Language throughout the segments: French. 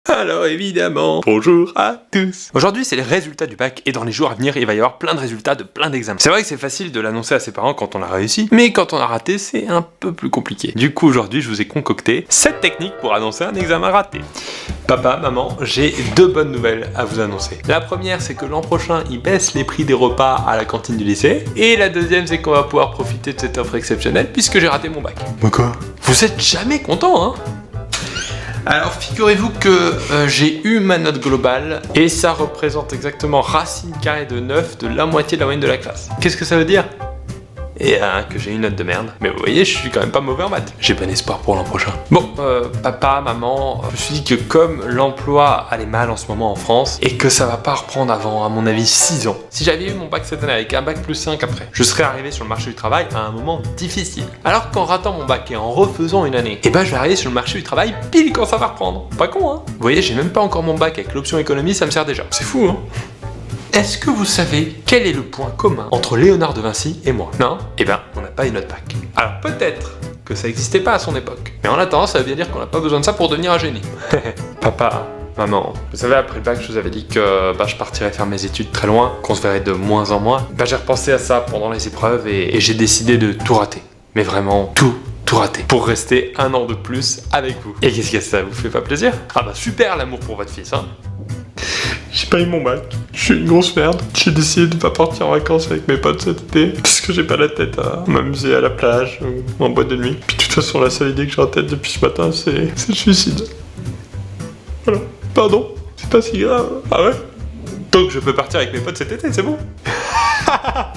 Alors évidemment, bonjour à tous. Aujourd'hui c'est les résultats du bac et dans les jours à venir il va y avoir plein de résultats de plein d'examens. C'est vrai que c'est facile de l'annoncer à ses parents quand on a réussi, mais quand on a raté c'est un peu plus compliqué. Du coup aujourd'hui je vous ai concocté 7 techniques pour annoncer un examen raté. Papa, maman, j'ai 2 bonnes nouvelles à vous annoncer. La première c'est que l'an prochain ils baissent les prix des repas à la cantine du lycée. Et la deuxième c'est qu'on va pouvoir profiter de cette offre exceptionnelle puisque j'ai raté mon bac. Mais quoi ? Vous êtes jamais content, hein ? Alors figurez-vous que j'ai eu ma note globale et ça représente exactement racine carrée de 9 de la moitié de la moyenne de la classe. Qu'est-ce que ça veut dire ? Et que j'ai une note de merde. Mais vous voyez, je suis quand même pas mauvais en maths. J'ai bon espoir pour l'an prochain. Bon, papa, maman, je me suis dit que comme l'emploi allait mal en ce moment en France et que ça va pas reprendre avant, à mon avis, 6 ans, si j'avais eu mon bac cette année avec un bac plus 5 après, je serais arrivé sur le marché du travail à un moment difficile. Alors qu'en ratant mon bac et en refaisant une année, je vais arriver sur le marché du travail pile quand ça va reprendre. Pas con, hein ? Vous voyez, j'ai même pas encore mon bac avec l'option économie, ça me sert déjà. C'est fou, hein ? Est-ce que vous savez quel est le point commun entre Léonard de Vinci et moi ? Non ? On n'a pas eu notre bac. Alors peut-être que ça n'existait pas à son époque. Mais en attendant, ça veut bien dire qu'on n'a pas besoin de ça pour devenir un génie. Papa, maman, vous savez, après le bac, je vous avais dit que je partirais faire mes études très loin, qu'on se verrait de moins en moins. J'ai repensé à ça pendant les épreuves et j'ai décidé de tout rater. Mais vraiment tout rater. Pour rester un an de plus avec vous. Et qu'est-ce que ça vous fait pas plaisir ? Super l'amour pour votre fils, hein. J'ai pas eu mon bac, je suis une grosse merde. J'ai décidé de pas partir en vacances avec mes potes cet été parce que j'ai pas la tête à m'amuser à la plage ou en boîte de nuit. Puis de toute façon la seule idée que j'ai en tête depuis ce matin c'est le suicide. Voilà, pardon, c'est pas si grave. Ah ouais ? Donc je peux partir avec mes potes cet été, c'est bon ?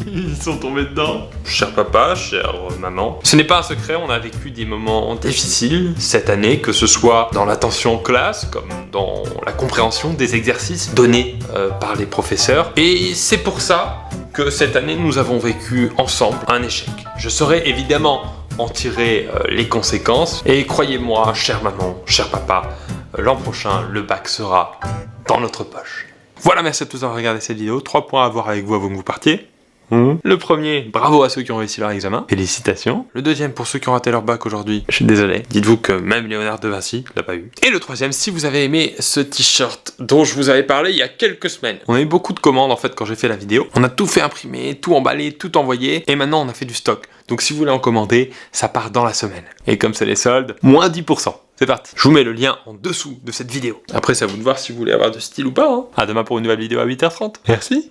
Ils sont tombés dedans. Cher papa, chère maman, ce n'est pas un secret, on a vécu des moments difficiles cette année, que ce soit dans l'attention en classe, comme dans la compréhension des exercices donnés par les professeurs. Et c'est pour ça que cette année, nous avons vécu ensemble un échec. Je saurais évidemment en tirer les conséquences. Et croyez-moi, chère maman, cher papa, l'an prochain, le bac sera dans notre poche. Voilà, merci à tous d'avoir regardé cette vidéo. 3 points à voir avec vous avant que vous partiez. Le premier, bravo à ceux qui ont réussi leur examen, félicitations. Le deuxième, pour ceux qui ont raté leur bac aujourd'hui, je suis désolé, dites-vous que même Léonard de Vinci l'a pas eu. Et le troisième, si vous avez aimé ce t-shirt dont je vous avais parlé il y a quelques semaines, on a eu beaucoup de commandes en fait quand j'ai fait la vidéo, on a tout fait imprimer, tout emballé, tout envoyé, et maintenant on a fait du stock. Donc si vous voulez en commander, ça part dans la semaine. Et comme c'est les soldes, moins 10%. C'est parti. Je vous mets le lien en dessous de cette vidéo. Après, c'est à vous de voir si vous voulez avoir de style ou pas, hein. À demain pour une nouvelle vidéo à 8h30. Merci.